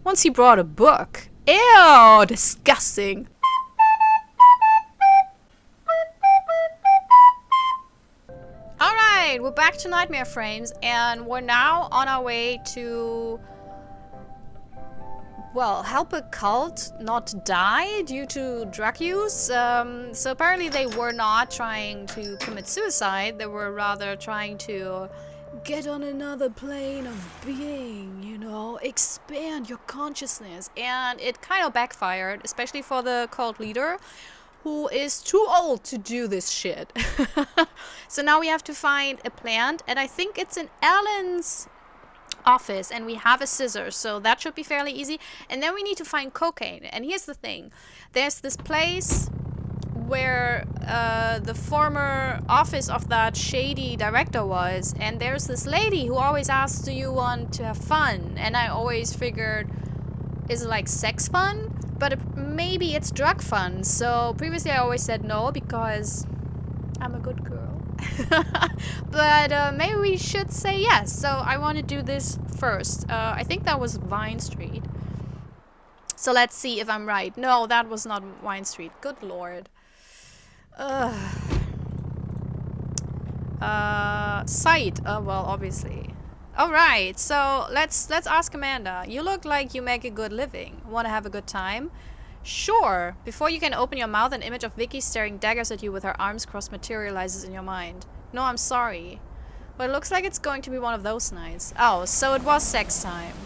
Once he brought a book. Ew, disgusting. Alright, we're back to Nightmare Frames, and we're now on our way to, well, help a cult not die due to drug use. So apparently they were not trying to commit suicide, they were rather trying to get on another plane of being, you know, expand your consciousness. And it kind of backfired, especially for the cult leader, who is too old to do this shit. So now we have to find a plant, and I think it's in Alan's office, and we have a scissors, so that should be fairly easy. And then we need to find cocaine. And here's the thing, there's this place where the former office of that shady director was, and there's this lady who always asks, do you want to have fun? And I always figured, is it like sex fun? But maybe it's drug fun. So previously I always said no because I'm a good girl. But maybe we should say yes. So I want to do this first. I think that was Vine Street. So let's see if I'm right. No, that was not Vine Street. Good lord. Site. Well, obviously. Alright, so let's ask Amanda. You look like you make a good living. Want to have a good time? Sure. Before you can open your mouth, an image of Vicky staring daggers at you with her arms crossed materializes in your mind. No, I'm sorry. Well, it looks like it's going to be one of those nights. Oh, so it was sex time.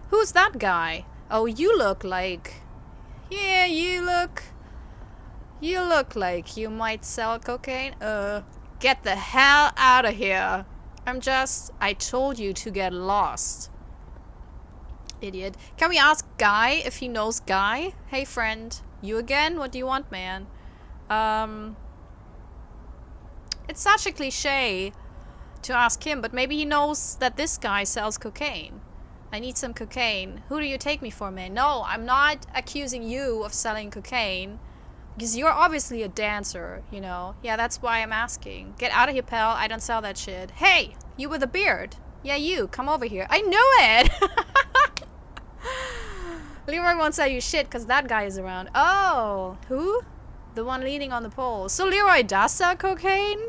Who's that guy? Oh, you look like... Yeah, you look like you might sell cocaine. Get the hell out of here. I told you to get lost. Idiot. Can we ask Guy if he knows Guy? Hey friend, you again? What do you want, man? It's such a cliche to ask him, but maybe he knows that this guy sells cocaine. I need some cocaine. Who do you take me for, man? No, I'm not accusing you of selling cocaine. Because you're obviously a dancer, you know. Yeah, that's why I'm asking. Get out of here, pal. I don't sell that shit. Hey, you with a beard. Yeah, you. Come over here. I knew it! Leroy won't sell you shit because that guy is around. Oh, who? The one leaning on the pole. So Leroy does sell cocaine?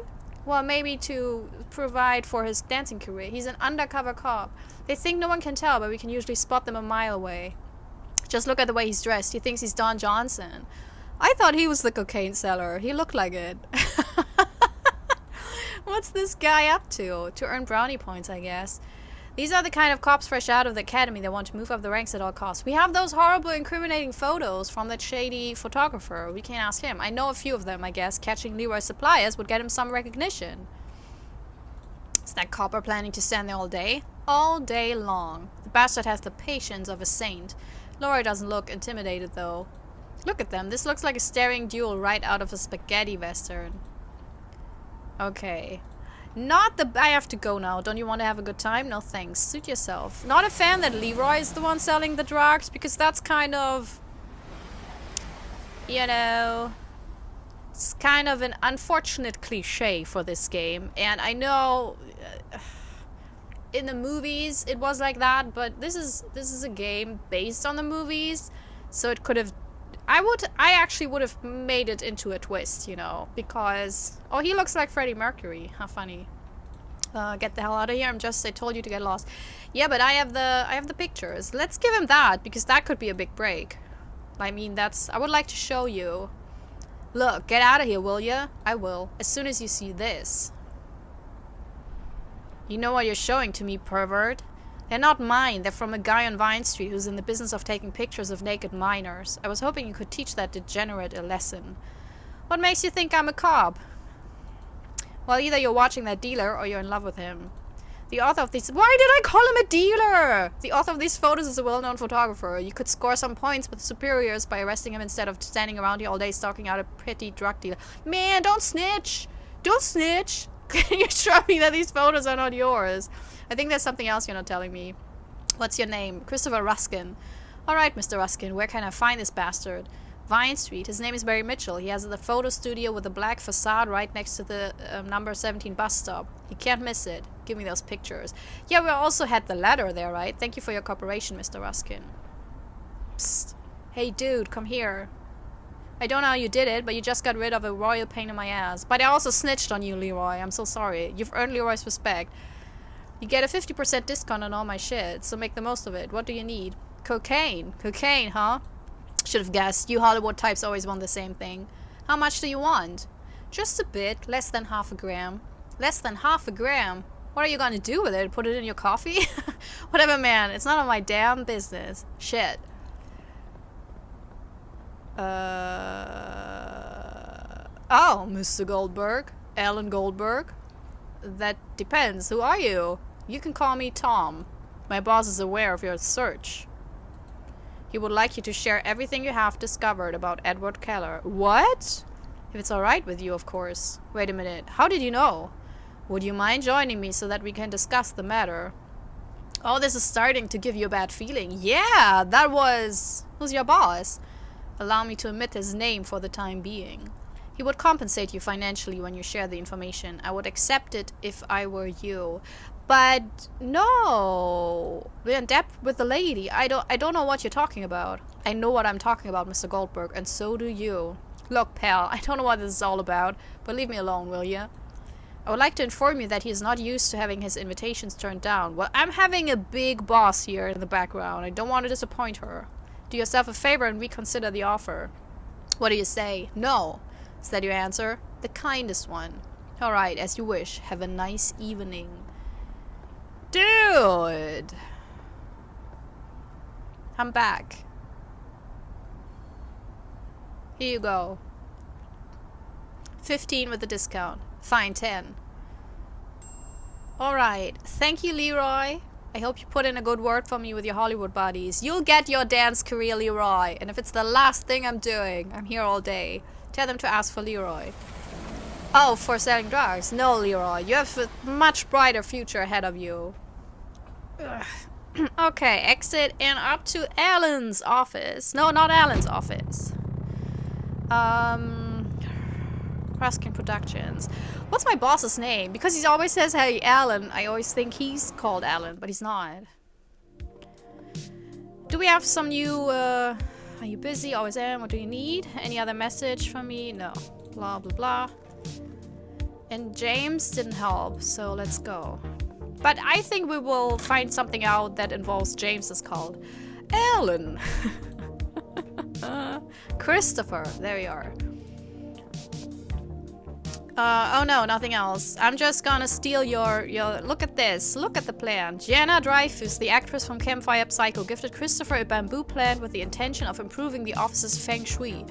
Well, maybe to provide for his dancing career. He's an undercover cop. They think no one can tell, but we can usually spot them a mile away. Just look at the way he's dressed. He thinks he's Don Johnson. I thought he was the cocaine seller. He looked like it. What's this guy up to? To earn brownie points, I guess. These are the kind of cops fresh out of the academy that want to move up the ranks at all costs. We have those horrible, incriminating photos from that shady photographer. We can't ask him. I know a few of them, I guess. Catching Leroy's suppliers would get him some recognition. Is that copper planning to stand there all day? All day long. The bastard has the patience of a saint. Leroy doesn't look intimidated, though. Look at them. This looks like a staring duel right out of a spaghetti western. Okay. I have to go now. Don't you want to have a good time? No thanks. Suit yourself. Not a fan that Leroy is the one selling the drugs, because that's kind of... You know... It's kind of an unfortunate cliche for this game. And I know... in the movies it was like that, but this is a game based on the movies, so it could have... I actually would have made it into a twist, you know, because... Oh, he looks like Freddie Mercury. How funny. Get the hell out of here. I told you to get lost. Yeah, but I have the pictures. Let's give him that, because that could be a big break. I mean, I would like to show you. Look, get out of here, will ya? I will. As soon as you see this. You know what you're showing to me, pervert? They're not mine. They're from a guy on Vine Street who's in the business of taking pictures of naked minors. I was hoping you could teach that degenerate a lesson. What makes you think I'm a cop? Well, either you're watching that dealer or you're in love with him. The author of these... Why did I call him a dealer? The author of these photos is a well-known photographer. You could score some points with superiors by arresting him instead of standing around here all day stalking out a pretty drug dealer. Man, don't snitch! Don't snitch! Can you show me that these photos are not yours? I think there's something else you're not telling me. What's your name? Christopher Ruskin. Alright, Mr. Ruskin, where can I find this bastard? Vine Street. His name is Barry Mitchell. He has the photo studio with a black facade right next to the number 17 bus stop. You can't miss it. Give me those pictures. Yeah, we also had the letter there, right? Thank you for your cooperation, Mr. Ruskin. Psst. Hey, dude, come here. I don't know how you did it, but you just got rid of a royal pain in my ass. But I also snitched on you, Leroy. I'm so sorry. You've earned Leroy's respect. You get a 50% discount on all my shit, so make the most of it. What do you need? Cocaine. Cocaine, huh? Should have guessed. You Hollywood types always want the same thing. How much do you want? Just a bit. Less than half a gram. Less than half a gram? What are you gonna do with it? Put it in your coffee? Whatever, man. It's none of my damn business. Shit. Oh, Mr. Goldberg. Alan Goldberg. That depends. Who are you? You can call me Tom. My boss is aware of your search. He would like you to share everything you have discovered about Edward Keller. What? If it's alright with you, of course. Wait a minute. How did you know? Would you mind joining me so that we can discuss the matter? Oh, this is starting to give you a bad feeling. Yeah, that was... Who's your boss? Allow me to omit his name for the time being. He would compensate you financially when you share the information. I would accept it if I were you. But no, we're in debt with the lady. I don't know what you're talking about. I know what I'm talking about, Mr. Goldberg, and so do you. Look, pal, I don't know what this is all about, but leave me alone, will you? I would like to inform you that he is not used to having his invitations turned down. Well, I'm having a big boss here in the background. I don't want to disappoint her. Do yourself a favor and reconsider the offer. What do you say? No. Is that your answer? The kindest one. Alright, as you wish. Have a nice evening. Dude! I'm back. Here you go. 15 with the discount. Fine, 10. Alright. Thank you, Leroy. I hope you put in a good word for me with your Hollywood buddies. You'll get your dance career, Leroy. And if it's the last thing I'm doing, I'm here all day. Tell them to ask for Leroy. Oh, for selling drugs? No, Leroy. You have a much brighter future ahead of you. Okay, exit and up to Alan's office. No, not Alan's office. Ruskin Productions. What's my boss's name? Because he always says, hey, Alan. I always think he's called Alan, but he's not. Do we have some new, Are you busy? Always am. What do you need? Any other message from me? No. Blah, blah, blah. And James didn't help, so let's go. But I think we will find something out that involves James is called Alan. Christopher. There you are. Oh no, nothing else. I'm just gonna steal your... Look at this. Look at the plan. Jana Dreyfus, the actress from Campfire Psycho, gifted Christopher a bamboo plant with the intention of improving the office's feng shui.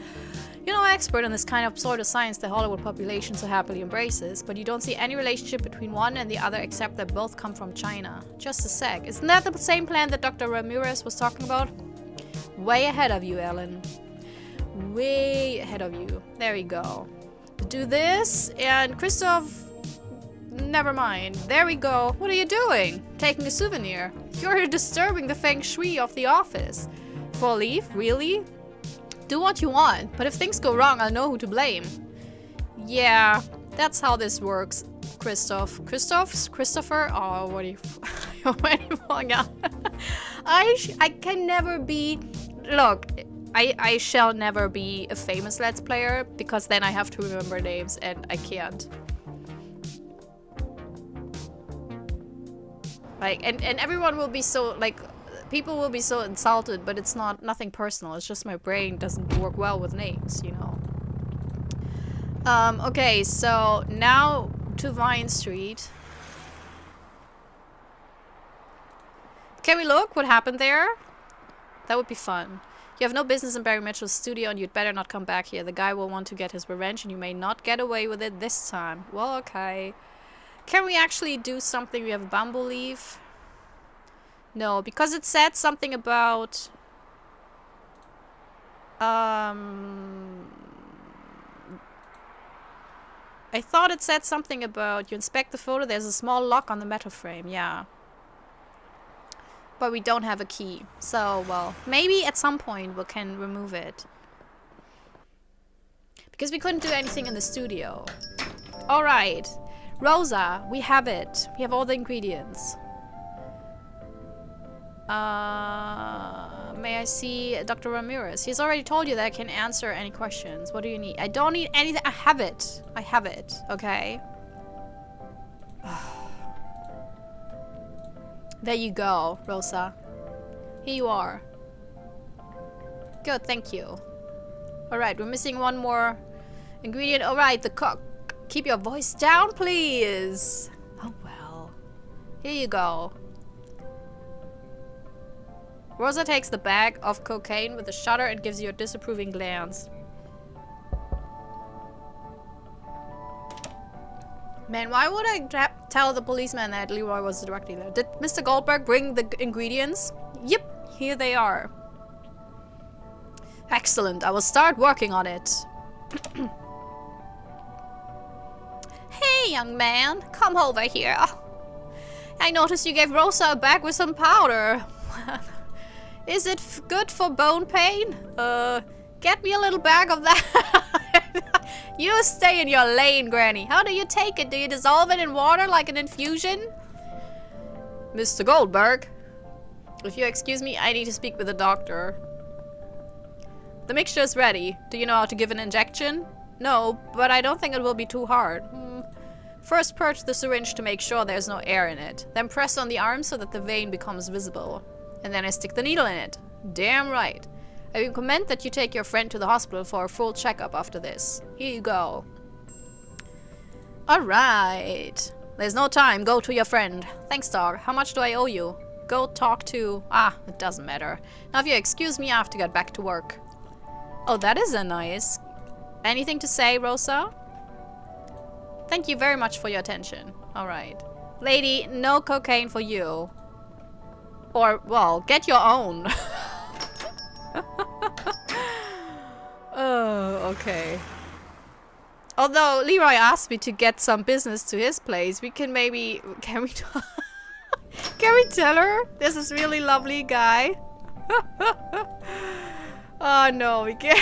You're no expert in this kind of pseudoscience the Hollywood population so happily embraces, but you don't see any relationship between one and the other except that both come from China. Just a sec. Isn't that the same plan that Dr. Ramirez was talking about? Way ahead of you, Ellen. Way ahead of you. There we go. Do this, and Christoph... Never mind. There we go. What are you doing? Taking a souvenir. You're disturbing the feng shui of the office. For a leave? Really? Do what you want, but if things go wrong, I'll know who to blame. Yeah, that's how this works, Christoph. Christopher? Oh, what are you... What are you falling out? I can never be... Look... I shall never be a famous Let's Player, because then I have to remember names, and I can't. Like, and everyone will be so, like, people will be so insulted, but it's nothing personal. It's just my brain doesn't work well with names, you know. Okay, so now to Vine Street. Can we look what happened there? That would be fun. You have no business in Barry Mitchell's studio and you'd better not come back here. The guy will want to get his revenge and you may not get away with it this time. Well, okay. Can we actually do something? We have a bamboo leaf. No, because it said something about... I thought it said something about you inspect the photo, there's a small lock on the metal frame. Yeah. But we don't have a key. So, well, maybe at some point we can remove it. Because we couldn't do anything in the studio. Alright. Rosa, we have it. We have all the ingredients. May I see Dr. Ramirez? He's already told you that I can answer any questions. What do you need? I don't need anything. I have it. I have it. Okay. There you go, Rosa. Here you are. Good, thank you. Alright, we're missing one more ingredient. Alright, the cook. Keep your voice down, please. Oh, well. Here you go. Rosa takes the bag of cocaine with a shudder and gives you a disapproving glance. Man, why would I tell the policeman that Leroy was directly there? Did Mr. Goldberg bring the ingredients? Yep, here they are. Excellent, I will start working on it. Hey, young man, come over here. I noticed you gave Rosa a bag with some powder. Is it good for bone pain? Get me a little bag of that. You stay in your lane, Granny. How do you take it? Do you dissolve it in water like an infusion? Mr. Goldberg. If you excuse me, I need to speak with the doctor. The mixture is ready. Do you know how to give an injection? No, but I don't think it will be too hard. First purge the syringe to make sure there's no air in it. Then press on the arm so that the vein becomes visible. And then I stick the needle in it. Damn right. I recommend that you take your friend to the hospital for a full checkup after this. Here you go. Alright. There's no time. Go to your friend. Thanks, dog. How much do I owe you? Go talk to... it doesn't matter. Now, if you excuse me, I have to get back to work. Oh, that is a nice... Anything to say, Rosa? Thank you very much for your attention. Alright. Lady, no cocaine for you. Or, well, get your own. Oh, okay. Although Leroy asked me to get some business to his place, we can maybe... Can we tell her? This is really lovely guy. Oh, no, we can't.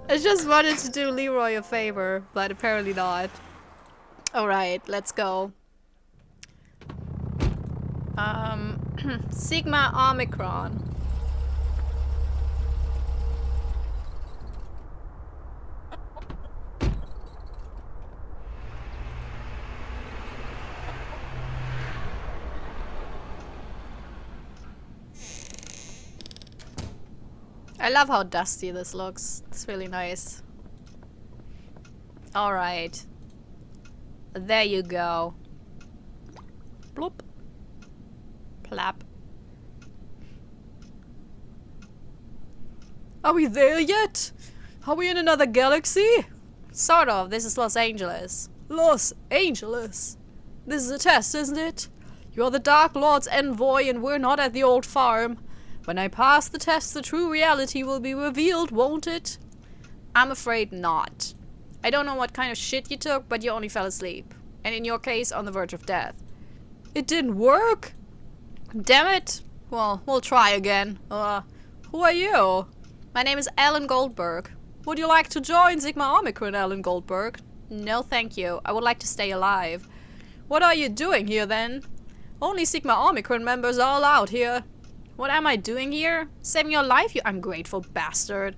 I just wanted to do Leroy a favor, but apparently not. Alright, let's go. Sigma Omicron. I love how dusty this looks. It's really nice. Alright. There you go. Bloop. Plap. Are we there yet? Are we in another galaxy? Sort of. This is Los Angeles. Los Angeles? This is a test, isn't it? You're the Dark Lord's envoy and we're not at the old farm. When I pass the test, the true reality will be revealed, won't it? I'm afraid not. I don't know what kind of shit you took, but you only fell asleep. And in your case, on the verge of death. It didn't work? Damn it. Well, we'll try again. Who are you? My name is Alan Goldberg. Would you like to join Sigma Omicron, Alan Goldberg? No, thank you. I would like to stay alive. What are you doing here, then? Only Sigma Omicron members are allowed here. What am I doing here? Saving your life, you ungrateful bastard.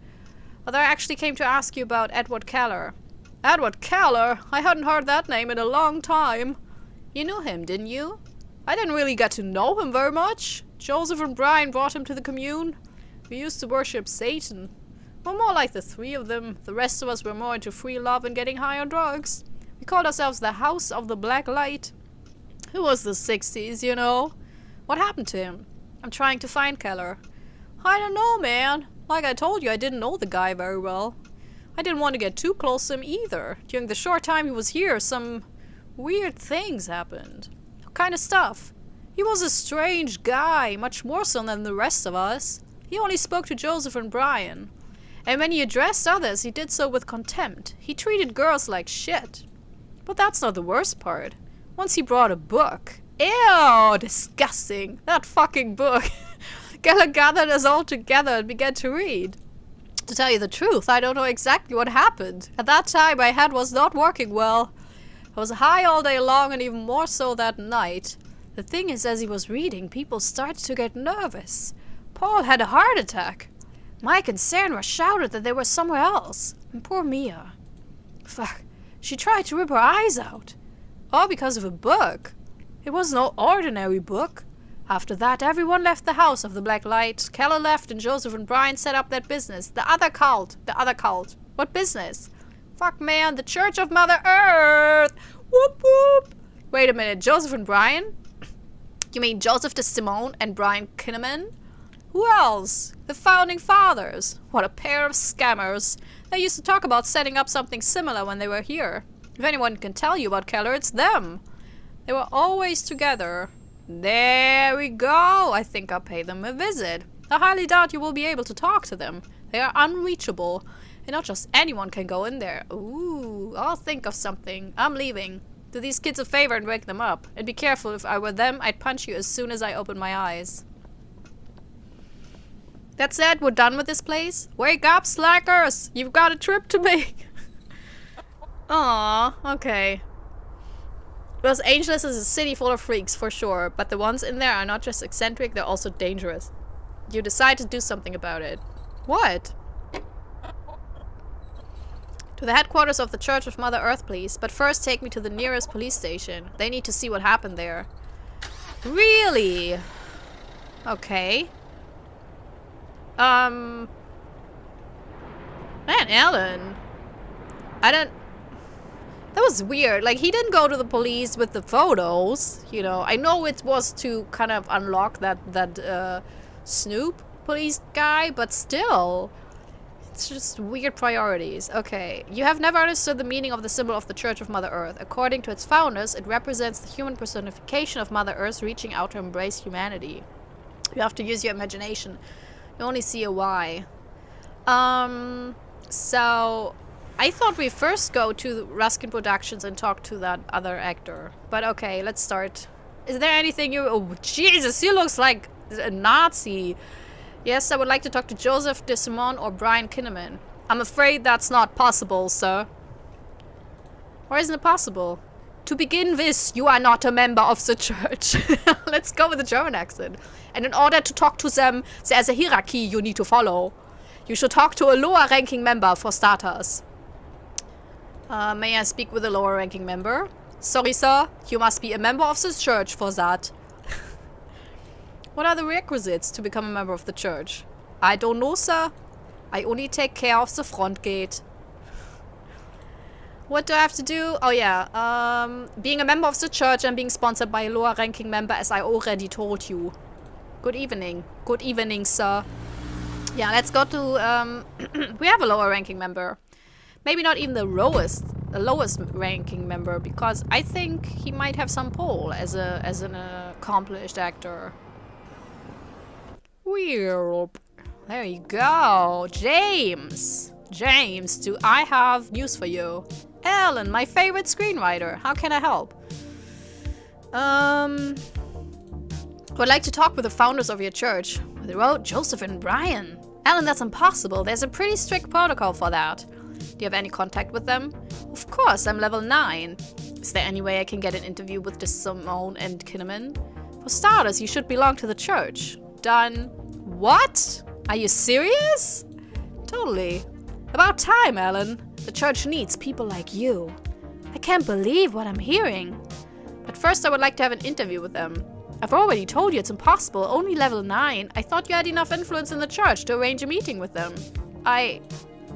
Although I actually came to ask you about Edward Keller. Edward Keller? I hadn't heard that name in a long time. You knew him, didn't you? I didn't really get to know him very much. Joseph and Brian brought him to the commune. We used to worship Satan. We're more like the three of them. The rest of us were more into free love and getting high on drugs. We called ourselves the House of the Black Light. It was the 60s, you know. What happened to him? I'm trying to find Keller. I don't know, man. Like I told you, I didn't know the guy very well. I didn't want to get too close to him either. During the short time he was here, some weird things happened. What kind of stuff? He was a strange guy, much more so than the rest of us. He only spoke to Joseph and Brian. And when he addressed others, he did so with contempt. He treated girls like shit. But that's not the worst part. Once he brought a book. Ew, disgusting. That fucking book. Keller gathered us all together and began to read. To tell you the truth, I don't know exactly what happened. At that time, my head was not working well. I was high all day long and even more so that night. The thing is, as he was reading, people started to get nervous. Paul had a heart attack. Mike and Sandra shouted that they were somewhere else. And poor Mia. Fuck. She tried to rip her eyes out. All because of a book. It was no ordinary book. After that, everyone left the house of the Black Light. Keller left and Joseph and Brian set up that business. The other cult. What business? Fuck, man, the Church of Mother Earth. Whoop whoop. Wait a minute, Joseph and Brian? You mean Joseph DeSimone and Brian Kinnaman? Who else? The Founding Fathers. What a pair of scammers. They used to talk about setting up something similar when they were here. If anyone can tell you about Keller, it's them. They were always together. There we go. I think I'll pay them a visit. I highly doubt you will be able to talk to them. They are unreachable. And not just anyone can go in there. Ooh, I'll think of something. I'm leaving. Do these kids a favor and wake them up. And be careful, if I were them, I'd punch you as soon as I open my eyes. That's it, we're done with this place? Wake up, slackers! You've got a trip to make! Aww, okay. Los Angeles is a city full of freaks, for sure, but the ones in there are not just eccentric, they're also dangerous. You decide to do something about it. What? To the headquarters of the Church of Mother Earth, please, but first take me to the nearest police station. They need to see what happened there. Really? Okay. Man, Alan. That was weird. Like, he didn't go to the police with the photos, you know. I know it was to kind of unlock that Snoop police guy, but still. It's just weird priorities. Okay. You have never understood the meaning of the symbol of the Church of Mother Earth. According to its founders, it represents the human personification of Mother Earth reaching out to embrace humanity. You have to use your imagination. You only see a Y. So I thought we first go to Ruskin Productions and talk to that other actor. But okay, let's start. Is there anything you... Oh, Jesus, he looks like a Nazi. Yes, I would like to talk to Joseph DeSimone or Brian Kinnaman. I'm afraid that's not possible, sir. Or isn't it possible? To begin with, you are not a member of the church. Let's go with a German accent. And in order to talk to them, there's a hierarchy you need to follow. You should talk to a lower-ranking member, for starters. May I speak with a lower-ranking member? Sorry, sir. You must be a member of the church for that. What are the requisites to become a member of the church? I don't know, sir. I only take care of the front gate. What do I have to do? Oh, yeah. Being a member of the church and being sponsored by a lower-ranking member, as I already told you. Good evening. Good evening, sir. Yeah, let's go to... we have a lower-ranking member. Maybe not even the lowest-ranking member, because I think he might have some pull as an accomplished actor. Weird. There you go. James. James, do I have news for you? Ellen, my favorite screenwriter. How can I help? I would like to talk with the founders of your church. They wrote Joseph and Brian. Ellen, that's impossible. There's a pretty strict protocol for that. Do you have any contact with them? Of course, I'm level 9. Is there any way I can get an interview with DeSimone and Kinnaman? For starters, you should belong to the church. Done. What? Are you serious? Totally. About time, Ellen. The church needs people like you. I can't believe what I'm hearing. But first I would like to have an interview with them. I've already told you it's impossible, only level 9. I thought you had enough influence in the church to arrange a meeting with them.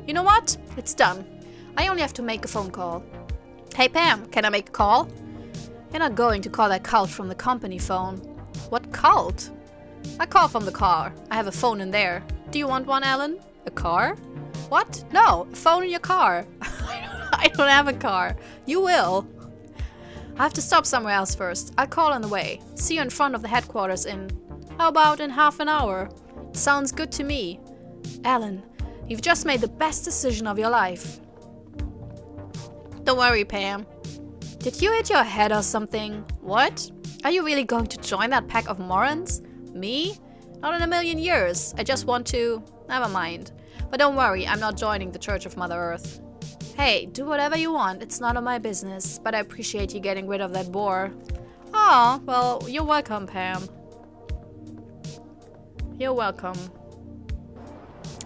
You know what? It's done. I only have to make a phone call. Hey Pam, can I make a call? You're not going to call that cult from the company phone. What cult? I call from the car. I have a phone in there. Do you want one, Ellen? A car? What? No, a phone in your car. I don't have a car. You will. I have to stop somewhere else first. I'll call on the way. See you in front of the headquarters in... How about in half an hour? Sounds good to me. Ellen, you've just made the best decision of your life. Don't worry, Pam. Did you hit your head or something? What? Are you really going to join that pack of morons? Me? Not in a million years. I just want to... Never mind. But don't worry, I'm not joining the Church of Mother Earth. Hey, do whatever you want. It's none of my business. But I appreciate you getting rid of that boar. Oh, well, you're welcome, Pam. You're welcome.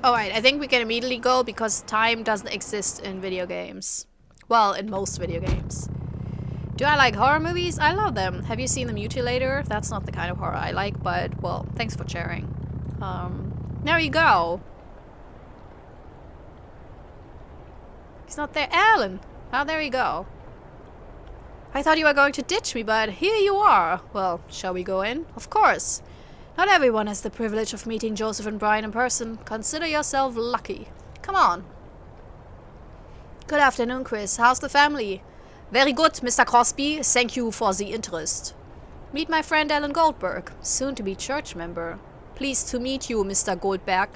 Alright, I think we can immediately go because time doesn't exist in video games. Well, in most video games. Do I like horror movies? I love them. Have you seen The Mutilator? That's not the kind of horror I like, but, well, thanks for sharing. There you go. He's not there. Alan! Oh, there you go. I thought you were going to ditch me, but here you are. Well, shall we go in? Of course. Not everyone has the privilege of meeting Joseph and Brian in person. Consider yourself lucky. Come on. Good afternoon, Chris. How's the family? Very good, Mr. Crosby. Thank you for the interest. Meet my friend Alan Goldberg, soon-to-be church member. Pleased to meet you, Mr. Goldberg.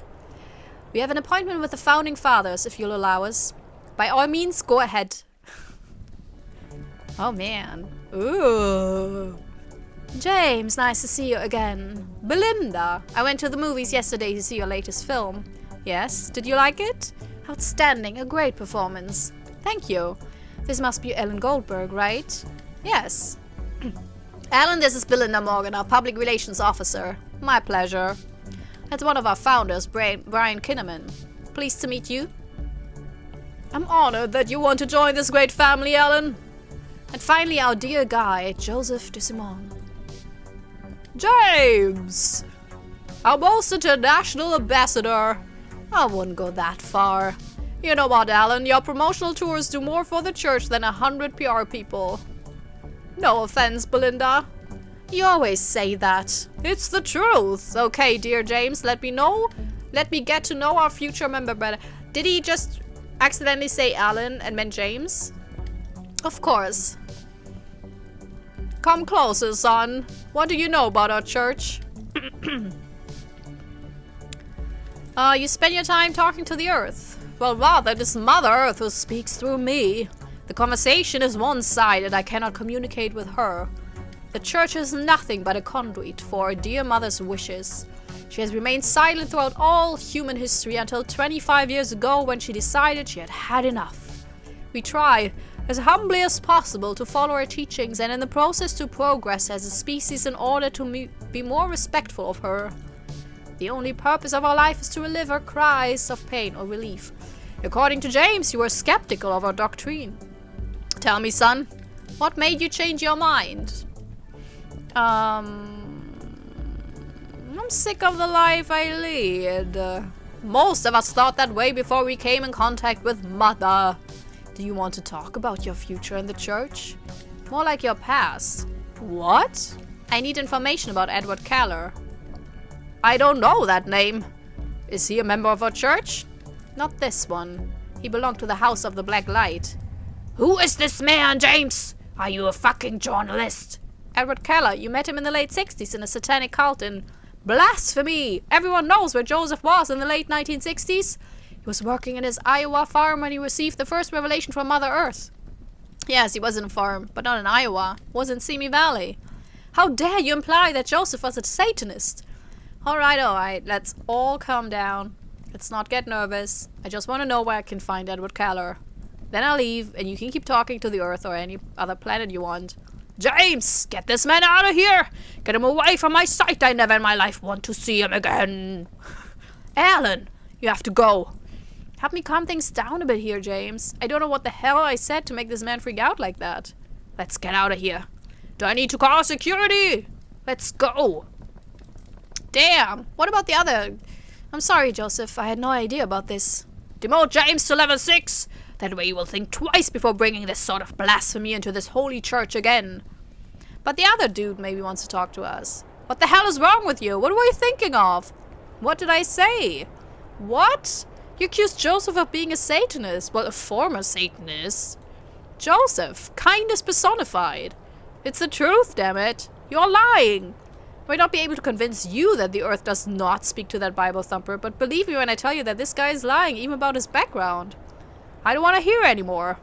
We have an appointment with the Founding Fathers, if you'll allow us. By all means, go ahead. Oh, man. Ooh. James, nice to see you again. Belinda, I went to the movies yesterday to see your latest film. Yes, did you like it? Outstanding, a great performance. Thank you. This must be Alan Goldberg, right? Yes. Alan, this is Belinda Morgan, our public relations officer. My pleasure. That's one of our founders, Brian Kinnaman. Pleased to meet you. I'm honored that you want to join this great family, Alan. And finally, our dear guy, Joseph DeSimone. James! Our most international ambassador. I wouldn't go that far. You know what, Alan? Your promotional tours do more for the church than 100 PR people. No offense, Belinda. You always say that. It's the truth. Okay, dear James, let me know. Let me get to know our future member better. Did he just accidentally say Alan and meant James? Of course. Come closer, son. What do you know about our church? You spend your time talking to the earth. Well, rather, it is Mother Earth who speaks through me. The conversation is one-sided. I cannot communicate with her. The church is nothing but a conduit for our dear mother's wishes. She has remained silent throughout all human history until 25 years ago when she decided she had had enough. We try, as humbly as possible, to follow her teachings and in the process to progress as a species in order to be more respectful of her. The only purpose of our life is to relieve her cries of pain or relief. According to James, you are skeptical of our doctrine. Tell me, son, what made you change your mind? I'm sick of the life I lead. Most of us thought that way before we came in contact with Mother. Do you want to talk about your future in the church? More like your past. What? I need information about Edward Keller. I don't know that name. Is he a member of our church? Not this one. He belonged to the House of the Black Light. Who is this man, James? Are you a fucking journalist? Edward Keller, you met him in the late 60s in a satanic cult in... Blasphemy! Everyone knows where Joseph was in the late 1960s. He was working in his Iowa farm when he received the first revelation from Mother Earth. Yes, he was in a farm, but not in Iowa. Was in Simi Valley. How dare you imply that Joseph was a Satanist? Alright, let's all calm down. Let's not get nervous. I just want to know where I can find Edward Keller. Then I'll leave, and you can keep talking to the Earth or any other planet you want. James, get this man out of here! Get him away from my sight! I never in my life want to see him again! Alan, you have to go. Help me calm things down a bit here, James. I don't know what the hell I said to make this man freak out like that. Let's get out of here. Do I need to call security? Let's go. Damn, what about the other... I'm sorry, Joseph. I had no idea about this. Demote James to level 6. That way you will think twice before bringing this sort of blasphemy into this holy church again. But the other dude maybe wants to talk to us. What the hell is wrong with you? What were you thinking of? What did I say? What? You accused Joseph of being a Satanist. Well, a former Satanist. Joseph, kindness personified. It's the truth, damn it. You're lying. I might not be able to convince you that the earth does not speak to that Bible thumper, but believe me when I tell you that this guy is lying, even about his background. I don't want to hear anymore.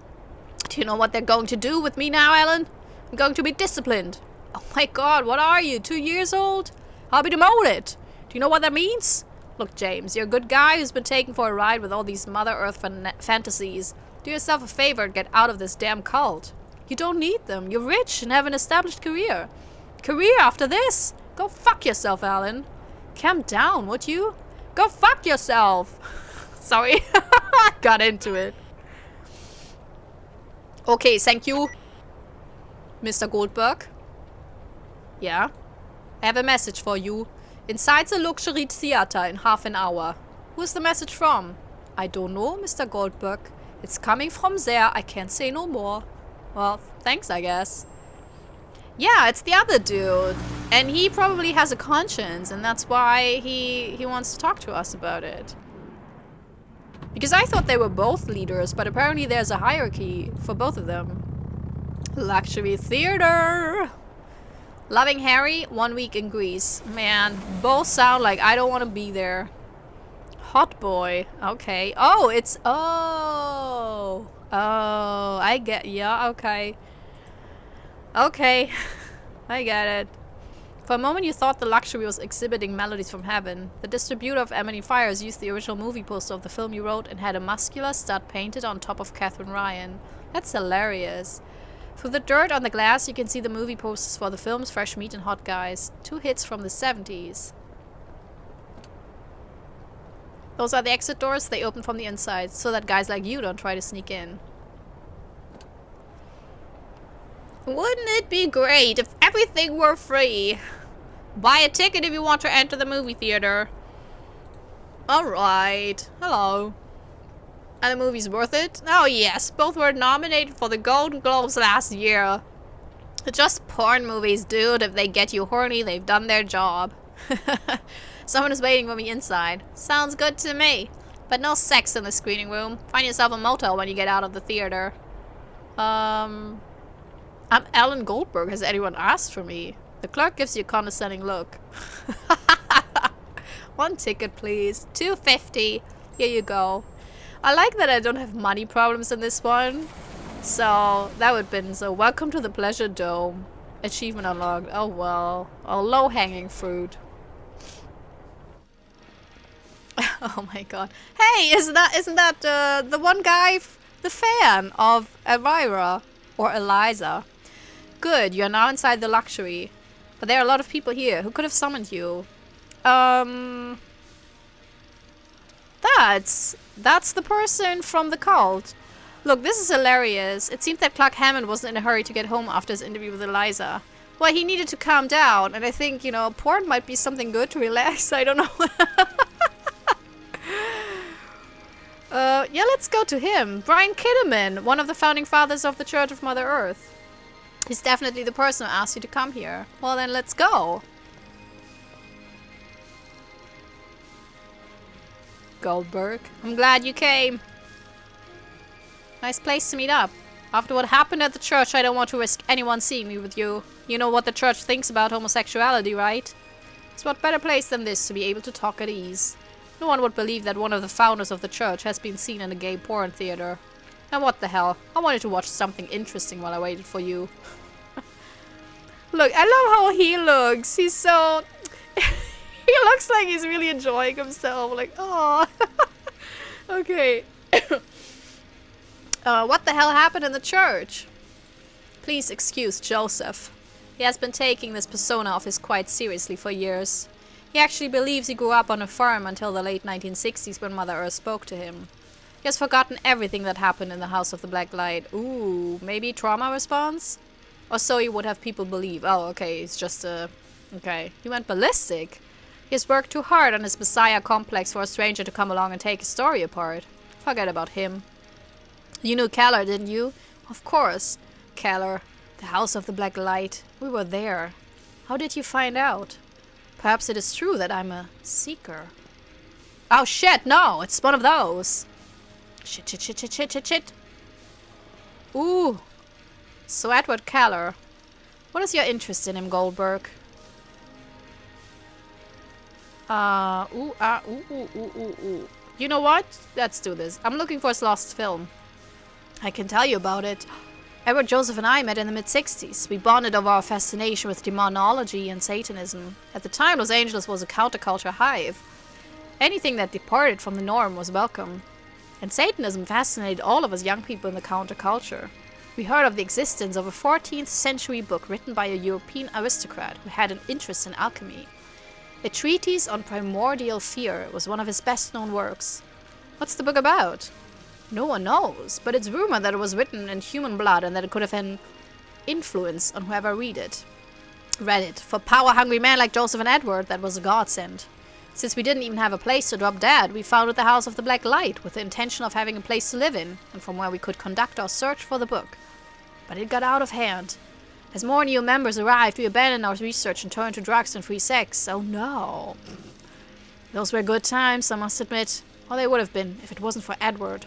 Do you know what they're going to do with me now, Alan? I'm going to be disciplined. Oh my god, what are you, 2 years old? I'll be demoted. Do you know what that means? Look, James, you're a good guy who's been taken for a ride with all these Mother Earth fantasies. Do yourself a favor and get out of this damn cult. You don't need them. You're rich and have an established career. Career after this? Go fuck yourself, Alan. Calm down, would you? Go fuck yourself. Sorry. Got into it. Okay, thank you. Mr. Goldberg. Yeah? I have a message for you. Inside the luxury theater in half an hour. Who's the message from? I don't know, Mr. Goldberg. It's coming from there. I can't say no more. Well, thanks, I guess. Yeah, it's the other dude. And he probably has a conscience, and that's why he wants to talk to us about it. Because I thought they were both leaders, but apparently there's a hierarchy for both of them. Luxury theater! Loving Harry, 1 week in Greece. Man, both sound like I don't want to be there. Hot boy. Okay. Oh, it's... Oh, I get... Yeah, okay. Okay. I get it. For a moment you thought the luxury was exhibiting melodies from heaven. The distributor of Emily Fires used the original movie poster of the film you wrote and had a muscular stud painted on top of Catherine Ryan. That's hilarious. Through the dirt on the glass you can see the movie posters for the films Fresh Meat and Hot Guys. 2 hits from the 70s. Those are the exit doors. They open from the inside, so that guys like you don't try to sneak in. Wouldn't it be great if everything were free? Buy a ticket if you want to enter the movie theater. Alright. Hello. And the movie's worth it? Oh yes, both were nominated for the Golden Globes last year. They're just porn movies, dude. If they get you horny, they've done their job. Someone is waiting for me inside. Sounds good to me. But no sex in the screening room. Find yourself a motel when you get out of the theater. I'm Alan Goldberg. Has anyone asked for me? The clerk gives you a condescending look. 1 ticket, please. $2.50. Here you go. I like that I don't have money problems in this one. So, that would have been so. Welcome to the Pleasure Dome. Achievement unlocked. Oh well. Oh, low-hanging fruit. Oh my god. Hey, isn't that the one guy, the fan of Elvira? Or Eliza? Good, you're now inside the luxury. But there are a lot of people here. Who could have summoned you? That's the person from the cult. Look, this is hilarious. It seems that Clark Hammond wasn't in a hurry to get home after his interview with Eliza. Well, he needed to calm down, and I think, you know, porn might be something good to relax. I don't know. Yeah, let's go to him. Brian Kitterman, one of the founding fathers of the Church of Mother Earth. He's definitely the person who asked you to come here. Well, then let's go. Goldberg, I'm glad you came. Nice place to meet up. After what happened at the church, I don't want to risk anyone seeing me with you. You know what the church thinks about homosexuality, right? So what better place than this to be able to talk at ease? No one would believe that one of the founders of the church has been seen in a gay porn theater. And what the hell? I wanted to watch something interesting while I waited for you. Look, I love how he looks. He's so... he looks like he's really enjoying himself. Like, oh. Okay. What the hell happened in the church? Please excuse Joseph. He has been taking this persona of his quite seriously for years. He actually believes he grew up on a farm until the late 1960s when Mother Earth spoke to him. He has forgotten everything that happened in the House of the Black Light. Ooh, maybe trauma response? Or so he would have people believe. Oh, okay, it's just a... Okay, he went ballistic. He has worked too hard on his messiah complex for a stranger to come along and take his story apart. Forget about him. You knew Keller, didn't you? Of course. Keller. The House of the Black Light. We were there. How did you find out? Perhaps it is true that I'm a seeker. Oh shit, no! It's one of those! Shit, shit, shit, shit, shit, shit, shit! Ooh! So Edward Keller. What is your interest in him, Goldberg? Ooh. You know what? Let's do this. I'm looking for his lost film. I can tell you about it. Edward Joseph and I met in the mid-60s. We bonded over our fascination with demonology and Satanism. At the time, Los Angeles was a counterculture hive. Anything that departed from the norm was welcome. And Satanism fascinated all of us young people in the counterculture. We heard of the existence of a 14th century book written by a European aristocrat who had an interest in alchemy. A treatise on primordial fear was one of his best-known works. What's the book about? No one knows, but it's rumored that it was written in human blood and that it could have an influence on whoever read it. For power-hungry men like Joseph and Edward, that was a godsend. Since we didn't even have a place to drop dead, we founded the House of the Black Light with the intention of having a place to live in, and from where we could conduct our search for the book. But it got out of hand. As more new members arrived, we abandoned our research and turned to drugs and free sex. Oh no. Those were good times, I must admit. Or they would have been, if it wasn't for Edward.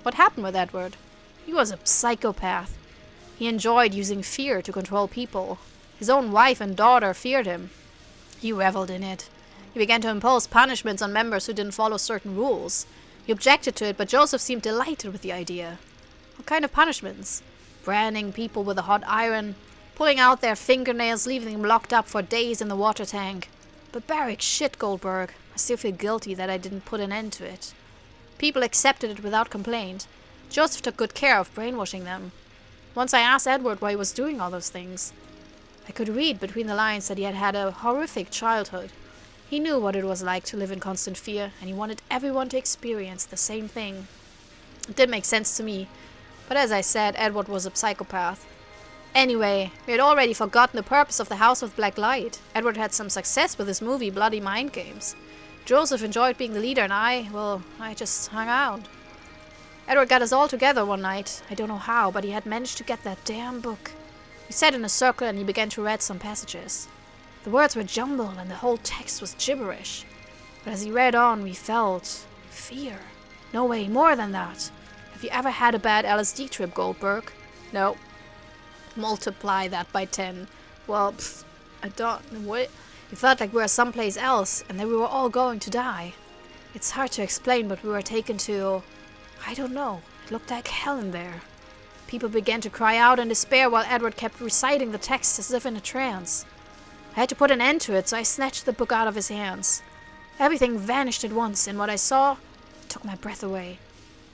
What happened with Edward? He was a psychopath. He enjoyed using fear to control people. His own wife and daughter feared him. He reveled in it. He began to impose punishments on members who didn't follow certain rules. He objected to it, but Joseph seemed delighted with the idea. What kind of punishments? Branding people with a hot iron, pulling out their fingernails, leaving them locked up for days in the water tank. Barbaric shit, Goldberg. I still feel guilty that I didn't put an end to it. People accepted it without complaint. Joseph took good care of brainwashing them. Once I asked Edward why he was doing all those things. I could read between the lines that he had had a horrific childhood. He knew what it was like to live in constant fear, and he wanted everyone to experience the same thing. It did make sense to me, but as I said, Edward was a psychopath. Anyway, we had already forgotten the purpose of the House of Black Light. Edward had some success with his movie Bloody Mind Games. Joseph enjoyed being the leader and I just hung out. Edward got us all together one night. I don't know how, but he had managed to get that damn book. We sat in a circle and he began to read some passages. The words were jumbled and the whole text was gibberish. But as he read on, we felt fear. No way, more than that. Have you ever had a bad LSD trip, Goldberg? No. Multiply that by 10. Well, I don't... What? It felt like we were someplace else and that we were all going to die. It's hard to explain, but we were taken to... I don't know. It looked like hell in there. People began to cry out in despair while Edward kept reciting the text as if in a trance. I had to put an end to it, so I snatched the book out of his hands. Everything vanished at once, and what I saw took my breath away.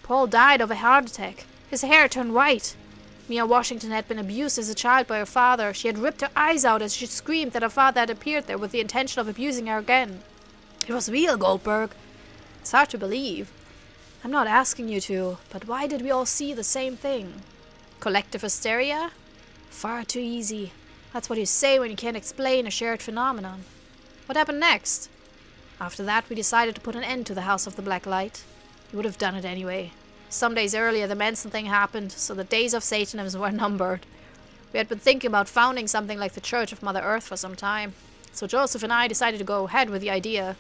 Paul died of a heart attack. His hair turned white. Mia Washington had been abused as a child by her father. She had ripped her eyes out as she screamed that her father had appeared there with the intention of abusing her again. It was real, Goldberg. It's hard to believe. I'm not asking you to, but why did we all see the same thing? Collective hysteria? Far too easy. That's what you say when you can't explain a shared phenomenon. What happened next? After that, we decided to put an end to the House of the Black Light. We would have done it anyway. Some days earlier, the Manson thing happened, so the days of Satanism were numbered. We had been thinking about founding something like the Church of Mother Earth for some time, so Joseph and I decided to go ahead with the idea.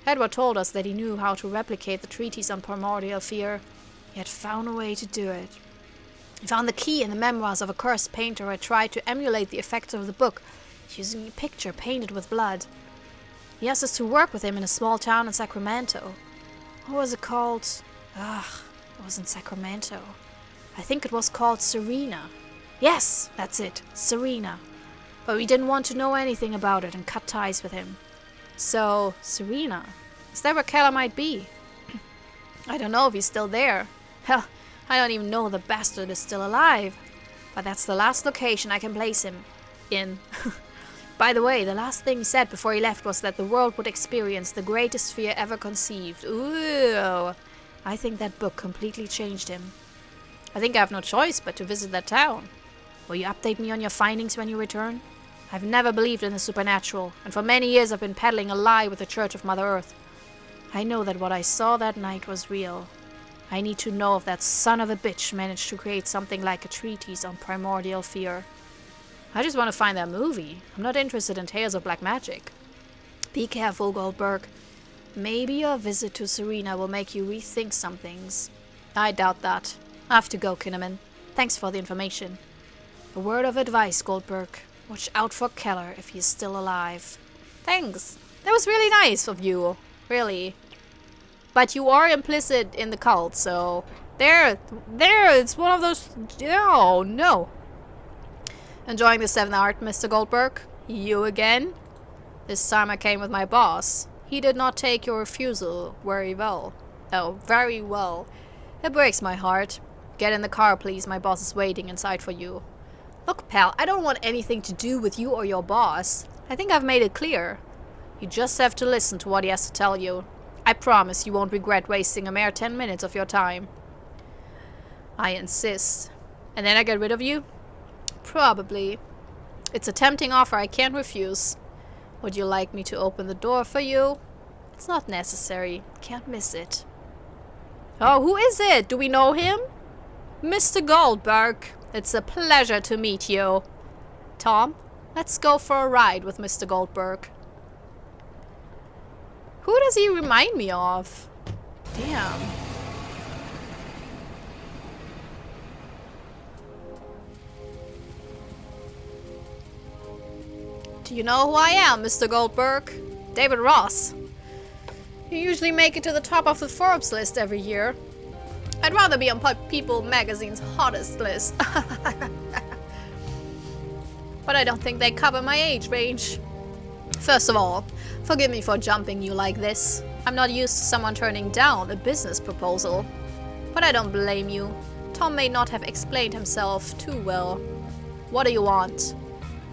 Edward told us that he knew how to replicate the treatise on primordial fear. He had found a way to do it. He found the key in the memoirs of a cursed painter who had tried to emulate the effects of the book using a picture painted with blood. He asked us to work with him in a small town in Sacramento. What was it called? It wasn't Sacramento. I think it was called Serena. Yes, that's it, Serena. But we didn't want to know anything about it and cut ties with him. So, Serena, is that where Keller might be? I don't know if he's still there. Hell, I don't even know the bastard is still alive. But that's the last location I can place him in. By the way, the last thing he said before he left was that the world would experience the greatest fear ever conceived. Ooh, I think that book completely changed him. I think I have no choice but to visit that town. Will you update me on your findings when you return? I've never believed in the supernatural, and for many years I've been peddling a lie with the Church of Mother Earth. I know that what I saw that night was real. I need to know if that son of a bitch managed to create something like a treatise on primordial fear. I just want to find that movie. I'm not interested in tales of black magic. Be careful, Goldberg. Maybe your visit to Serena will make you rethink some things. I doubt that. I have to go, Kinnaman. Thanks for the information. A word of advice, Goldberg. Watch out for Keller if he's still alive. Thanks. That was really nice of you. Really. But you are implicit in the cult, so... There, it's one of those... Oh, no. Enjoying the 7th art, Mr. Goldberg? You again? This time I came with my boss. He did not take your refusal very well. Oh, very well. It breaks my heart. Get in the car, please. My boss is waiting inside for you. Look, pal, I don't want anything to do with you or your boss. I think I've made it clear. You just have to listen to what he has to tell you. I promise you won't regret wasting a mere 10 minutes of your time. I insist. And then I get rid of you? Probably. It's a tempting offer I can't refuse. Would you like me to open the door for you? It's not necessary. Can't miss it. Oh, who is it? Do we know him? Mr. Goldberg. It's a pleasure to meet you. Tom, let's go for a ride with Mr. Goldberg. Who does he remind me of? Damn. Do you know who I am, Mr. Goldberg? David Ross. You usually make it to the top of the Forbes list every year. I'd rather be on People magazine's hottest list. But I don't think they cover my age range. First of all, forgive me for jumping you like this. I'm not used to someone turning down a business proposal. But I don't blame you. Tom may not have explained himself too well. What do you want?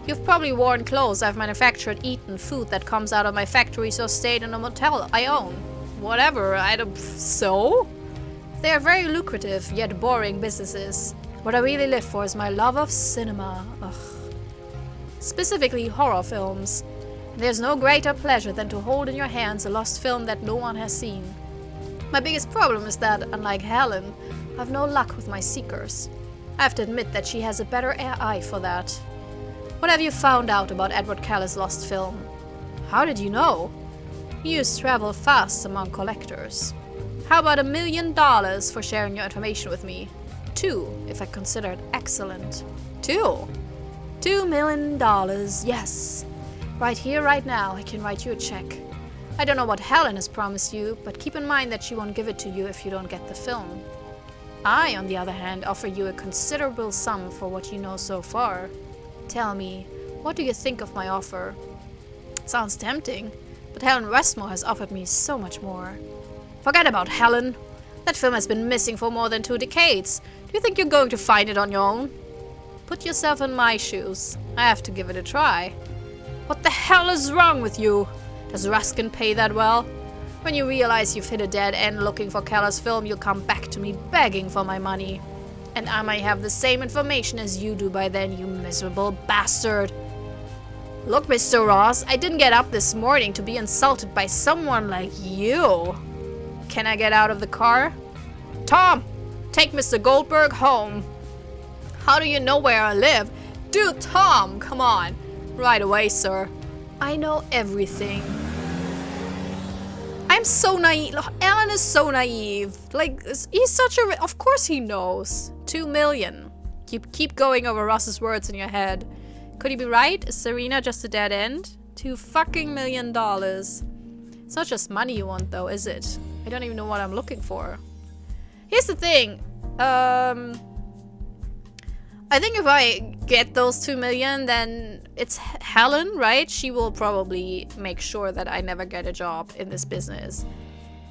You've probably worn clothes I've manufactured, eaten food that comes out of my factories, or stayed in a motel I own. Whatever, I don't... So? They are very lucrative, yet boring businesses. What I really live for is my love of cinema. Ugh. Specifically horror films. There's no greater pleasure than to hold in your hands a lost film that no one has seen. My biggest problem is that, unlike Helen, I've no luck with my seekers. I have to admit that she has a better eye for that. What have you found out about Edward Keller's lost film? How did you know? News travel fast among collectors. How about $1 million for sharing your information with me? 2, if I consider it excellent. 2? $2 million, yes. Right here, right now, I can write you a check. I don't know what Helen has promised you, but keep in mind that she won't give it to you if you don't get the film. I, on the other hand, offer you a considerable sum for what you know so far. Tell me, what do you think of my offer? Sounds tempting, but Helen Westmore has offered me so much more. Forget about Helen. That film has been missing for more than 2 decades. Do you think you're going to find it on your own? Put yourself in my shoes. I have to give it a try. What the hell is wrong with you? Does Ruskin pay that well? When you realize you've hit a dead end looking for Keller's film, you'll come back to me begging for my money. And I might have the same information as you do by then, you miserable bastard. Look, Mr. Ross, I didn't get up this morning to be insulted by someone like you. Can I get out of the car? Tom, take Mr. Goldberg home. How do you know where I live? Dude, Tom, come on. Right away, sir. I know everything. I'm so naive. Alan is so naive. Like, he's such a... Of course he knows. 2 million. Keep going over Ross's words in your head. Could he be right? Is Serena just a dead end? $2 million. It's not just money you want, though, is it? I don't even know what I'm looking for. Here's the thing. I think if I get those 2 million, then it's Helen, right? She will probably make sure that I never get a job in this business.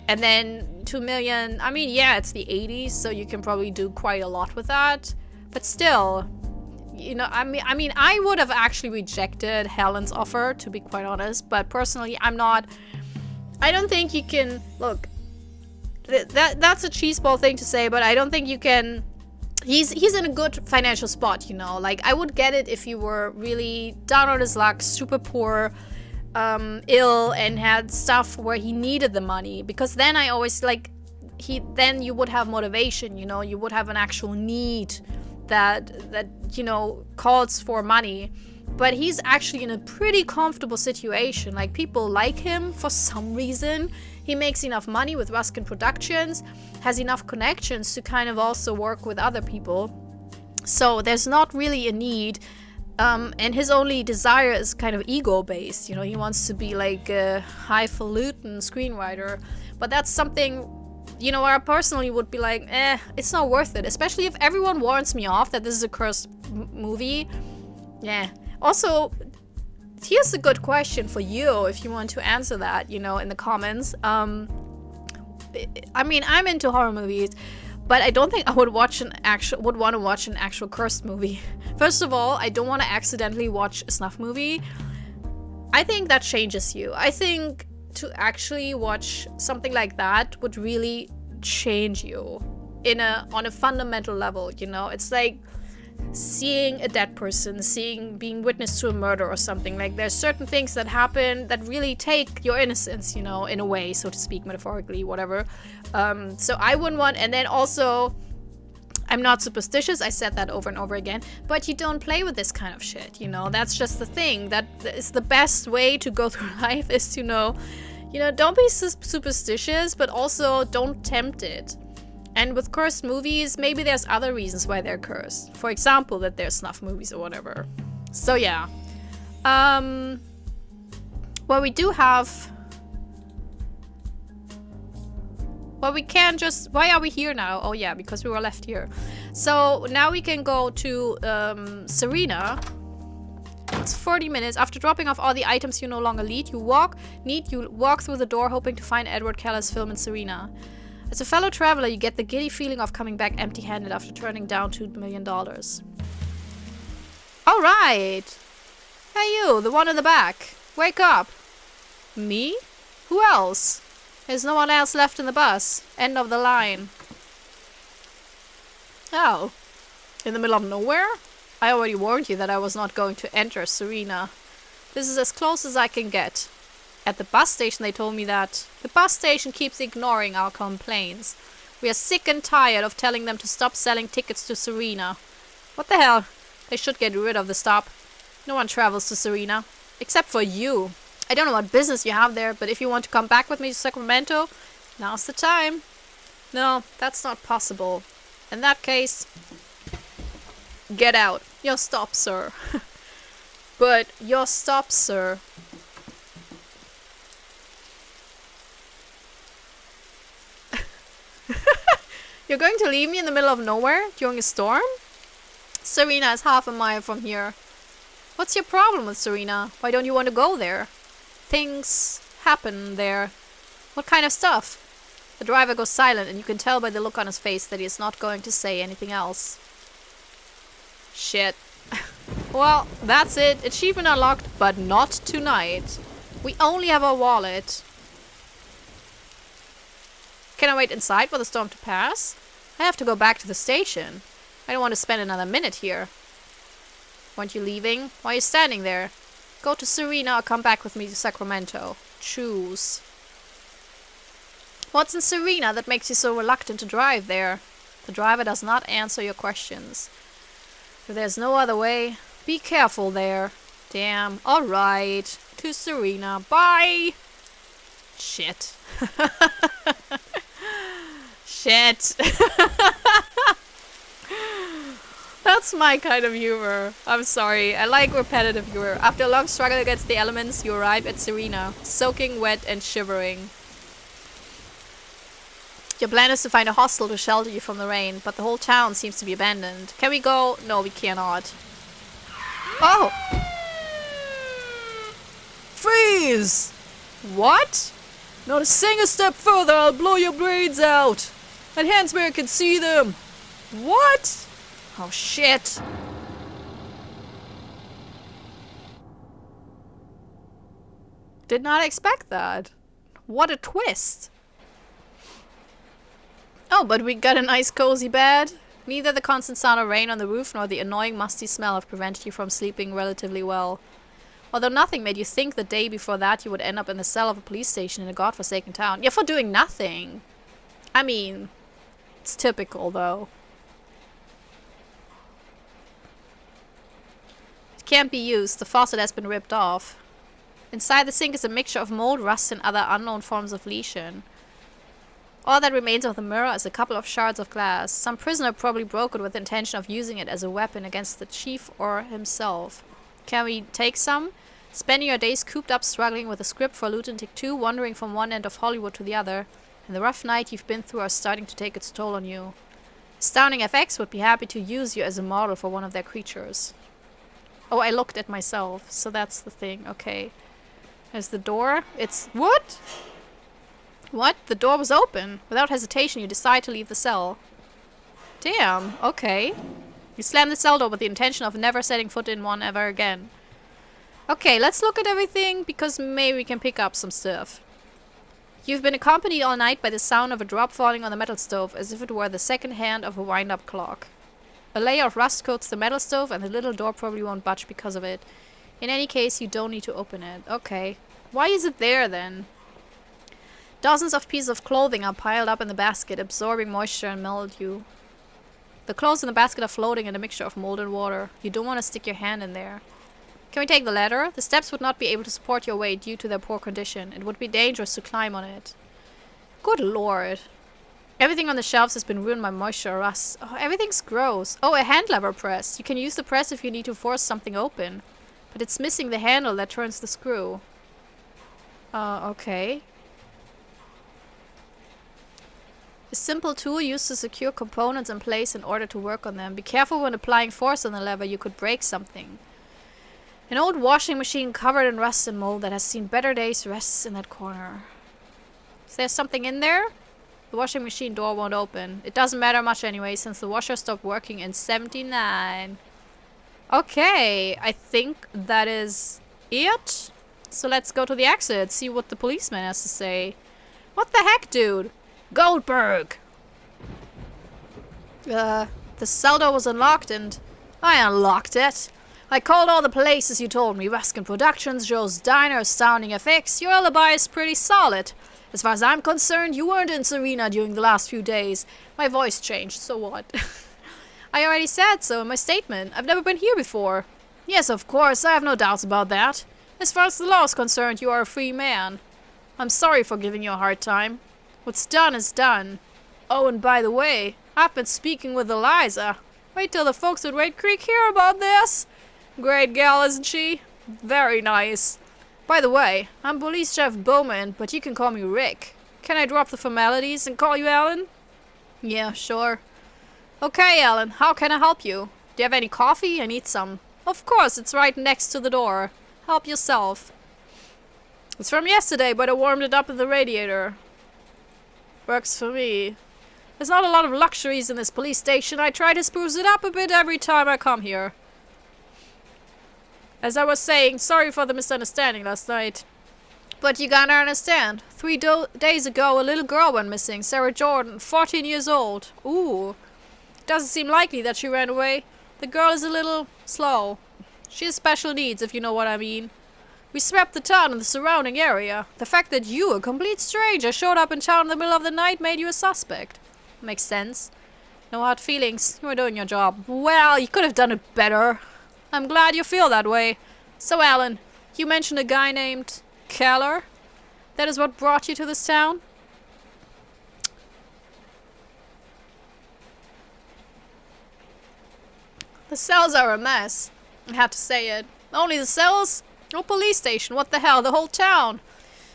And then 2 million, I mean, yeah, it's the 80s, so you can probably do quite a lot with that. But still, you know, I mean, I would have actually rejected Helen's offer, to be quite honest. But personally, I don't think you can, look, that's a cheeseball thing to say, but I don't think you can. He's in a good financial spot, you know. Like, I would get it if you were really down on his luck, super poor, ill, and had stuff where he needed the money. Because then I always, like, then you would have motivation, you know. You would have an actual need that you know, calls for money. But he's actually in a pretty comfortable situation. Like, people like him for some reason. He makes enough money with Ruskin Productions, has enough connections to kind of also work with other people. So there's not really a need. And his only desire is kind of ego-based. You know, he wants to be like a highfalutin screenwriter. But that's something, you know, where I personally would be like, it's not worth it. Especially if everyone warns me off that this is a cursed movie. Yeah. Also, Here's a good question for you if you want to answer that, you know, in the comments. I mean, I'm into horror movies, but I don't think I would want to watch an actual cursed movie. First of all, I don't want to accidentally watch a snuff movie. I think that changes you. I think to actually watch something like that would really change you on a fundamental level, you know? It's like seeing a dead person, being witness to a murder or something. Like, there's certain things that happen that really take your innocence, you know, in a way, so to speak, metaphorically, whatever. So I wouldn't want, and then also, I'm not superstitious, I said that over and over again, but you don't play with this kind of shit, you know? That's just the thing. That is the best way to go through life, is to know, you know, don't be superstitious, but also don't tempt it. And with cursed movies, maybe there's other reasons why they're cursed. For example, that they're snuff movies or whatever. So yeah. Well, we do have... Well, we can just... Why are we here now? Oh yeah, because we were left here. So now we can go to Serena. It's 40 minutes. After dropping off all the items you no longer need, you walk through the door hoping to find Edward Keller's film in Serena. As a fellow traveler, you get the giddy feeling of coming back empty-handed after turning down $2 million. Alright! Hey you, the one in the back. Wake up! Me? Who else? There's no one else left in the bus. End of the line. Oh. In the middle of nowhere? I already warned you that I was not going to enter Serena. This is as close as I can get. At the bus station they told me that. The bus station keeps ignoring our complaints. We are sick and tired of telling them to stop selling tickets to Serena. What the hell? They should get rid of the stop. No one travels to Serena. Except for you. I don't know what business you have there, but if you want to come back with me to Sacramento, now's the time. No, that's not possible. In that case, get out. Your stop, sir. But your stop, sir. You're going to leave me in the middle of nowhere during a storm? Serena is half a mile from here. What's your problem with Serena? Why don't you want to go there? Things happen there. What kind of stuff? The driver goes silent, and you can tell by the look on his face that he is not going to say anything else. Shit. Well, that's it. Achievement unlocked, but not tonight. We only have our wallet. Can I wait inside for the storm to pass? I have to go back to the station. I don't want to spend another minute here. Aren't you leaving? Why are you standing there? Go to Serena or come back with me to Sacramento. Choose. What's in Serena that makes you so reluctant to drive there? The driver does not answer your questions. If there's no other way, be careful there. Damn. Alright. To Serena. Bye! Shit. Shit. That's my kind of humor. I'm sorry. I like repetitive humor. After a long struggle against the elements, you arrive at Serena, soaking wet and shivering. Your plan is to find a hostel to shelter you from the rain, but the whole town seems to be abandoned. Can we go? No, we cannot. Oh! Freeze! What? Not a single step further, I'll blow your brains out! My hands where I can see them! What? Oh shit! Did not expect that. What a twist! Oh, but we got a nice cozy bed. Neither the constant sound of rain on the roof nor the annoying musty smell have prevented you from sleeping relatively well. Although nothing made you think the day before that you would end up in the cell of a police station in a godforsaken town. Yeah, for doing nothing. I mean, it's typical though. It can't be used. The faucet has been ripped off. Inside the sink is a mixture of mold, rust, and other unknown forms of lesion. All that remains of the mirror is a couple of shards of glass. Some prisoner probably broke it with the intention of using it as a weapon against the chief or himself. Can we take some? Spending your days cooped up struggling with a script for Lunatic 2, wandering from one end of Hollywood to the other, and the rough night you've been through are starting to take its toll on you. Astounding FX would be happy to use you as a model for one of their creatures. Oh, I looked at myself, so that's the thing. Okay. There's the door. It's... What? What? The door was open. Without hesitation, you decide to leave the cell. Damn. Okay. You slam the cell door with the intention of never setting foot in one ever again. Okay, let's look at everything, because maybe we can pick up some stuff. You've been accompanied all night by the sound of a drop falling on the metal stove, as if it were the second hand of a wind-up clock. A layer of rust coats the metal stove, and the little door probably won't budge because of it. In any case, you don't need to open it. Okay. Why is it there, then? Dozens of pieces of clothing are piled up in the basket, absorbing moisture and mildew. The clothes in the basket are floating in a mixture of mold and water. You don't want to stick your hand in there. Can we take the ladder? The steps would not be able to support your weight due to their poor condition. It would be dangerous to climb on it. Good lord. Everything on the shelves has been ruined by moisture or rust. Oh, everything's gross. Oh, a hand lever press. You can use the press if you need to force something open. But it's missing the handle that turns the screw. Okay. A simple tool used to secure components in place in order to work on them. Be careful when applying force on the lever, you could break something. An old washing machine covered in rust and mold that has seen better days rests in that corner. Is there something in there? The washing machine door won't open. It doesn't matter much anyway, since the washer stopped working in 79. Okay, I think that is it. So let's go to the exit, see what the policeman has to say. What the heck, dude? Goldberg! The cell door was unlocked and I unlocked it. I called all the places you told me. Ruskin Productions, Joe's Diner, Astounding FX. Your alibi is pretty solid. As far as I'm concerned, you weren't in Serena during the last few days. My voice changed, so what? I already said so in my statement. I've never been here before. Yes, of course, I have no doubts about that. As far as the law is concerned, you are a free man. I'm sorry for giving you a hard time. What's done is done. Oh, and by the way, I've been speaking with Eliza. Wait till the folks at Wade Creek hear about this. Great gal, isn't she? Very nice. By the way, I'm Police Chef Bowman, but you can call me Rick. Can I drop the formalities and call you Alan? Yeah, sure. Okay, Alan, how can I help you? Do you have any coffee? I need some. Of course, it's right next to the door. Help yourself. It's from yesterday, but I warmed it up in the radiator. Works for me. There's not a lot of luxuries in this police station. I try to spruce it up a bit every time I come here. As I was saying, sorry for the misunderstanding last night. But you gotta understand. 3 days ago, a little girl went missing. Sarah Jordan, 14 years old. Ooh. Doesn't seem likely that she ran away. The girl is a little slow. She has special needs, if you know what I mean. We swept the town and the surrounding area. The fact that you, a complete stranger, showed up in town in the middle of the night made you a suspect. Makes sense. No hard feelings. You were doing your job. Well, you could have done it better. I'm glad you feel that way. So, Alan, you mentioned a guy named Keller? That is what brought you to this town? The cells are a mess. I had to say it. Only the cells? No police station. What the hell? The whole town.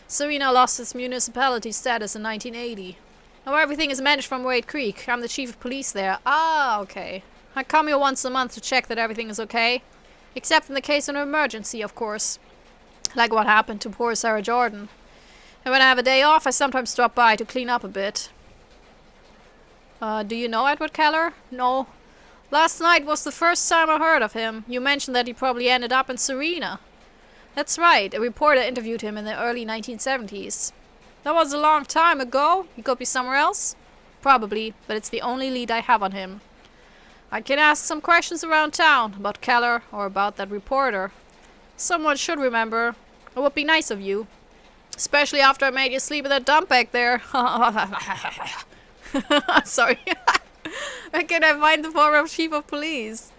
Serena lost its municipality status in 1980. Now everything is managed from Wade Creek. I'm the chief of police there. Ah, okay. I come here once a month to check that everything is okay. Except in the case of an emergency, of course. Like what happened to poor Sarah Jordan. And when I have a day off, I sometimes stop by to clean up a bit. Do you know Edward Keller? No. Last night was the first time I heard of him. You mentioned that he probably ended up in Serena. That's right. A reporter interviewed him in the early 1970s. That was a long time ago. He could be somewhere else? Probably, but it's the only lead I have on him. I can ask some questions around town about Keller or about that reporter. Someone should remember. It would be nice of you. Especially after I made you sleep in that dump back there. Sorry. Where can I find the former chief of police?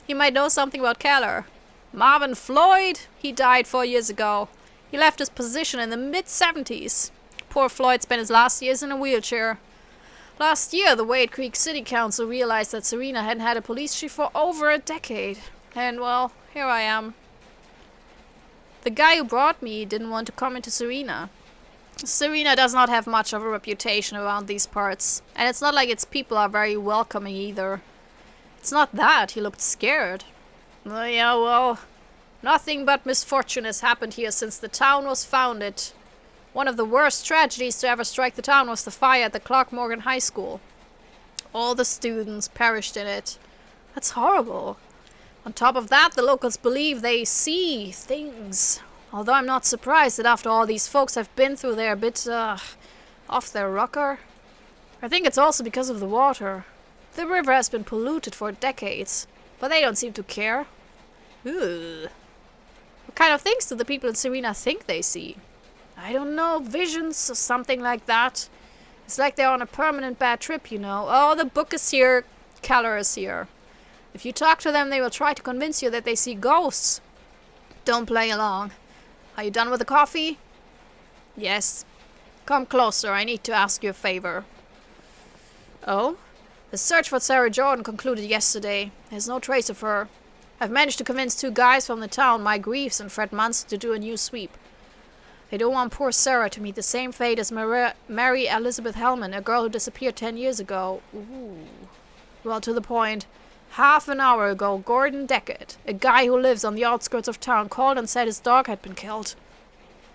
He might know something about Keller. Marvin Floyd? He died 4 years ago. He left his position in the mid-70s. Poor Floyd spent his last years in a wheelchair. Last year, the Wade Creek City Council realized that Serena hadn't had a police chief for over a decade. And, well, here I am. The guy who brought me didn't want to come into Serena. Serena does not have much of a reputation around these parts. And it's not like its people are very welcoming either. It's not that, he looked scared. Oh, yeah, well, nothing but misfortune has happened here since the town was founded. One of the worst tragedies to ever strike the town was the fire at the Clark Morgan High School. All the students perished in it. That's horrible. On top of that, the locals believe they see things. Although I'm not surprised that after all these folks have been through, they're a bit, off their rocker. I think it's also because of the water. The river has been polluted for decades, but they don't seem to care. Ugh. What kind of things do the people in Serena think they see? I don't know, visions or something like that. It's like they're on a permanent bad trip, you know. Oh, the book is here. Keller is here. If you talk to them, they will try to convince you that they see ghosts. Don't play along. Are you done with the coffee? Yes. Come closer, I need to ask you a favor. Oh? The search for Sarah Jordan concluded yesterday. There's no trace of her. I've managed to convince 2 guys from the town, Mike Greaves and Fred Munson, to do a new sweep. They don't want poor Sarah to meet the same fate as Mary Elizabeth Hellman, a girl who disappeared 10 years ago. Ooh. Well, to the point. Half an hour ago, Gordon Deckard, a guy who lives on the outskirts of town, called and said his dog had been killed.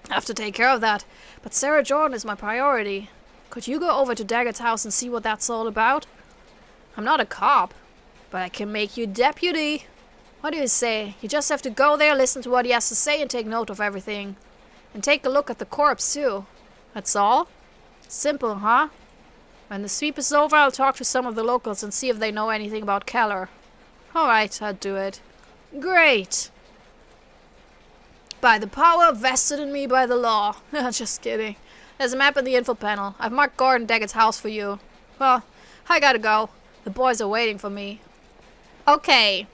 I have to take care of that, but Sarah Jordan is my priority. Could you go over to Deckard's house and see what that's all about? I'm not a cop, but I can make you deputy. What do you say? You just have to go there, listen to what he has to say, and take note of everything. And take a look at the corpse, too. That's all? Simple, huh? When the sweep is over, I'll talk to some of the locals and see if they know anything about Keller. Alright, I'll do it. Great! By the power vested in me by the law. Just kidding. There's a map in the info panel. I've marked Gordon Daggett's house for you. Well, I gotta go. The boys are waiting for me. Okay.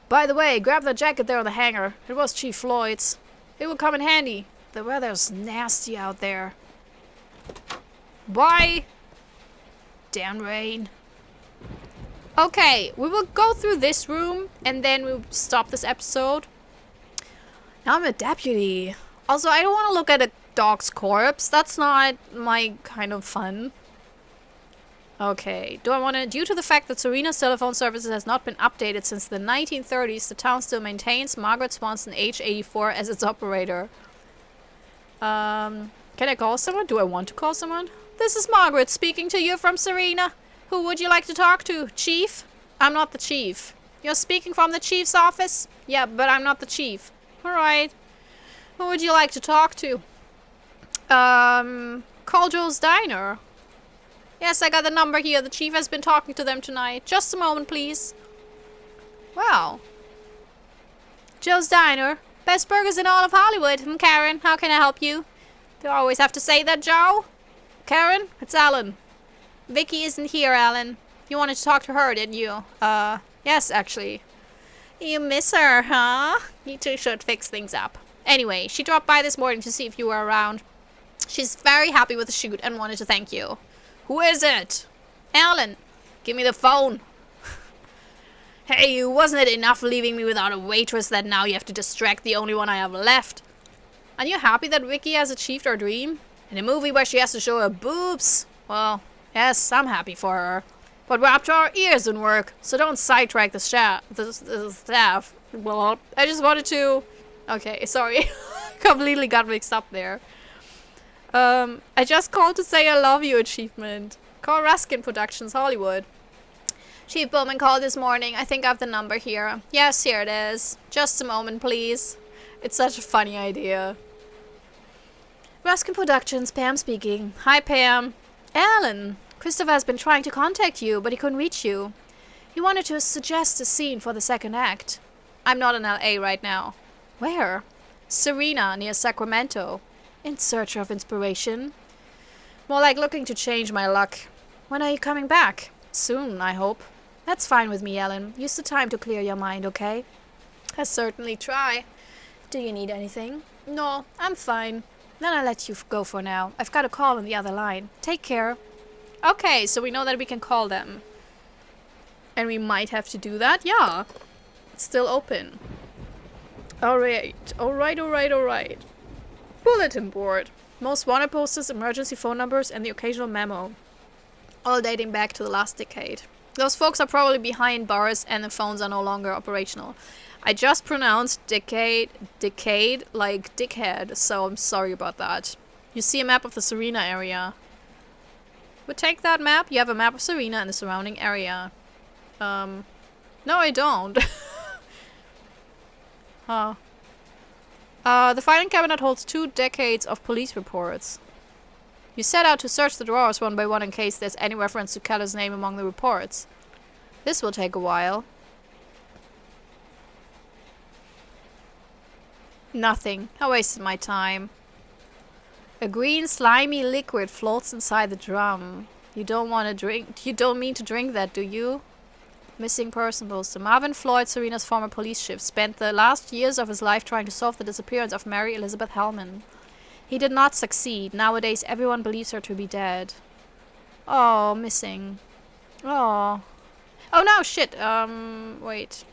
By the way, grab that jacket there on the hanger. It was Chief Floyd's. It will come in handy. The weather's nasty out there. Bye! Damn rain. Okay, we will go through this room and then we'll stop this episode. Now I'm a deputy. Also, I don't want to look at a dog's corpse. That's not my kind of fun. Okay, do I want to... Due to the fact that Serena's telephone services has not been updated since the 1930s, the town still maintains Margaret Swanson, age 84, as its operator. Can I call someone? Do I want to call someone? This is Margaret speaking to you from Serena. Who would you like to talk to? Chief? I'm not the chief. You're speaking from the chief's office? Yeah, but I'm not the chief. Alright. Who would you like to talk to? Call Joe's Diner. Yes, I got the number here. The chief has been talking to them tonight. Just a moment, please. Wow. Joe's Diner. Best burgers in all of Hollywood. I'm Karen. How can I help you? Do I always have to say that, Joe? Karen? It's Alan. Vicky isn't here, Alan. You wanted to talk to her, didn't you? Yes, actually. You miss her, huh? You two should fix things up. Anyway, she dropped by this morning to see if you were around. She's very happy with the shoot and wanted to thank you. Who is it? Alan. Give me the phone. Hey, you, wasn't it enough leaving me without a waitress that now you have to distract the only one I have left? Are you happy that Vicky has achieved her dream? In a movie where she has to show her boobs? Well, yes, I'm happy for her. But we're up to our ears in work, so don't sidetrack the staff. Well, I just wanted to... Okay, sorry. Completely got mixed up there. I just called to say I love you achievement. Call Raskin Productions, Hollywood. Chief Bowman called this morning. I think I have the number here. Yes, here it is. Just a moment, please. It's such a funny idea. Raskin Productions, Pam speaking. Hi, Pam. Alan, Christopher has been trying to contact you, but he couldn't reach you. He wanted to suggest a scene for the second act. I'm not in LA right now. Where? Serena, near Sacramento. In search of inspiration. More like looking to change my luck. When are you coming back? Soon, I hope. That's fine with me, Ellen. Use the time to clear your mind, okay? I certainly try. Do you need anything? No, I'm fine. Then I'll let you go for now. I've got a call on the other line. Take care. Okay, so we know that we can call them. And we might have to do that? Yeah. It's still open. Alright. Alright. Bulletin board. Most wanted posters, emergency phone numbers, and the occasional memo. All dating back to the last decade. Those folks are probably behind bars and the phones are no longer operational. I just pronounced decade like dickhead, so I'm sorry about that. You see a map of the Serena area. We'll take that map. You have a map of Serena and the surrounding area. No I don't. Huh. The filing cabinet holds 2 decades of police reports. You set out to search the drawers one by one in case there's any reference to Keller's name among the reports. This will take a while. Nothing. I wasted my time. A green slimy liquid floats inside the drum. You don't want to drink. You don't mean to drink that, do you? Missing person poster. Marvin Floyd, Serena's former police chief, spent the last years of his life trying to solve the disappearance of Mary Elizabeth Hellman. He did not succeed. Nowadays, everyone believes her to be dead. Oh, missing. Oh. Oh no, shit. Wait.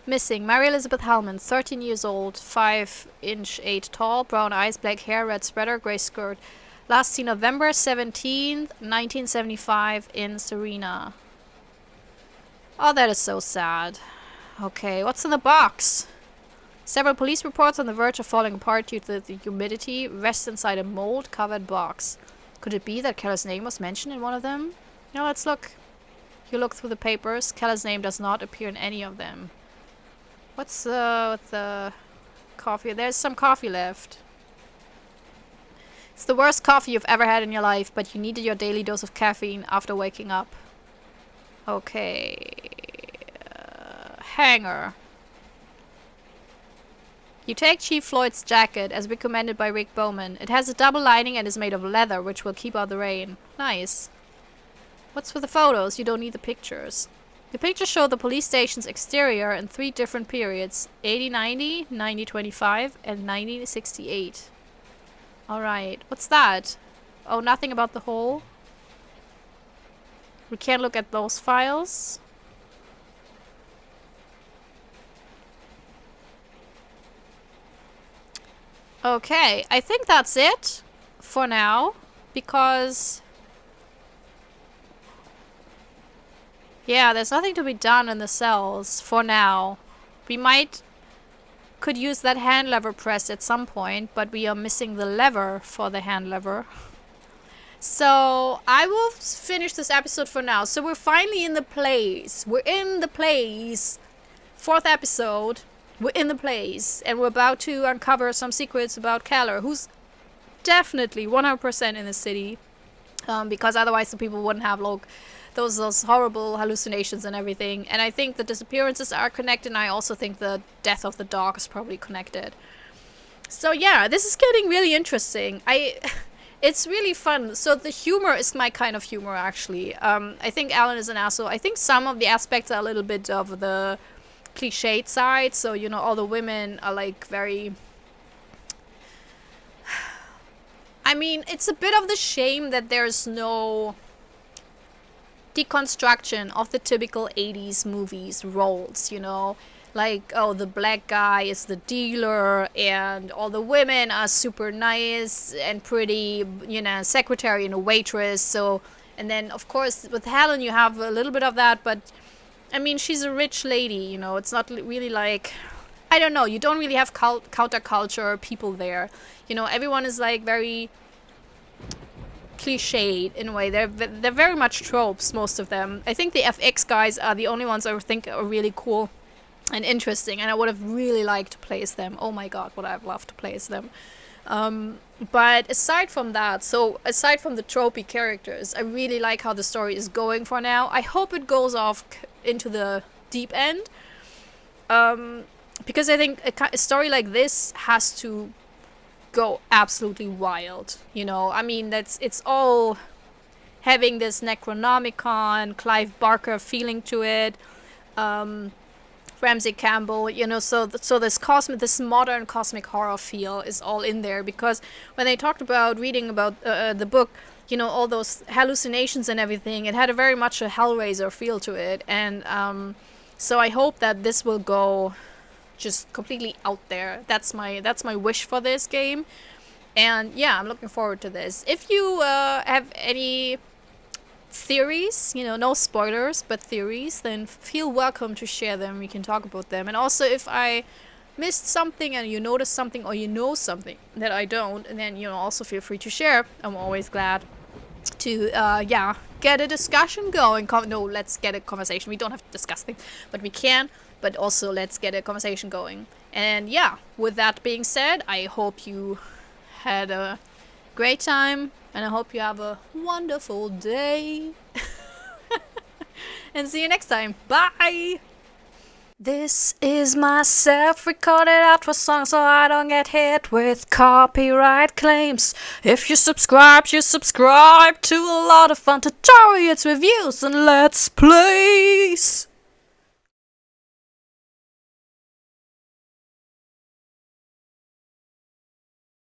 Missing. Mary Elizabeth Hellman, 13 years old, 5'8" tall, brown eyes, black hair, red sweater, grey skirt. Last seen November 17th, 1975 in Serena. Oh, that is so sad. Okay, what's in the box? Several police reports on the verge of falling apart due to the humidity rest inside a mold-covered box. Could it be that Keller's name was mentioned in one of them? Now let's look. You look through the papers. Keller's name does not appear in any of them. What's the coffee? There's some coffee left. It's the worst coffee you've ever had in your life, but you needed your daily dose of caffeine after waking up. Okay. Hanger. You take Chief Floyd's jacket, as recommended by Rick Bowman. It has a double lining and is made of leather, which will keep out the rain. Nice. What's with the photos? You don't need the pictures. The pictures show the police station's exterior in 3 different periods. 80-90, 90-25, and 90-68. Alright. What's that? Oh, nothing about the hole? We can't look at those files. Okay, I think that's it for now, because yeah, there's nothing to be done in the cells for now. We could use that hand lever press at some point, but we are missing the lever for the hand lever. So I will finish this episode for now. So we're finally in the place. We're in the place. 4th episode. We're in the place, and we're about to uncover some secrets about Keller, who's definitely 100% in the city, because otherwise the people wouldn't have those horrible hallucinations and everything. And I think the disappearances are connected, and I also think the death of the dog is probably connected. So yeah, this is getting really interesting. It's really fun. So the humor is my kind of humor, actually. I think Alan is an asshole. I think some of the aspects are a little bit of the cliched side, so you know, all the women are like very, I mean, it's a bit of the shame that there's no deconstruction of the typical 80s movies roles, you know, like, oh, the black guy is the dealer and all the women are super nice and pretty, you know, secretary and a waitress. So, and then of course with Helen you have a little bit of that, but I mean, she's a rich lady, you know, it's not really like, I don't know, you don't really have counterculture people there. You know, everyone is like very cliched in a way. They're very much tropes, most of them. I think the FX guys are the only ones I think are really cool and interesting, and I would have really liked to play as them. Oh my god, would I have loved to play as them. But aside from that, so aside from the tropey characters, I really like how the story is going for now. I hope it goes off into the deep end, because I think a story like this has to go absolutely wild, you know. I mean, it's all having this Necronomicon, Clive Barker feeling to it, Ramsey Campbell, you know, so this modern cosmic horror feel is all in there, because when they talked about reading about the book, you know, all those hallucinations and everything, it had a very much a Hellraiser feel to it, and so I hope that this will go just completely out there. That's my wish for this game. And yeah, I'm looking forward to this. If you have any theories, no spoilers, but theories, then feel welcome to share them. We can talk about them. And also, if I missed something and you noticed something or you know something that I don't, and then also feel free to share. I'm always glad to get a discussion going. No, let's get a conversation. We don't have to discuss things, but we can. But also, let's get a conversation going. And yeah, with that being said, I hope you had a great time, and I hope you have a wonderful day. And see you next time. Bye! This is myself recorded out for song so I don't get hit with copyright claims. If you subscribe to a lot of fun tutorials, reviews, and let's plays.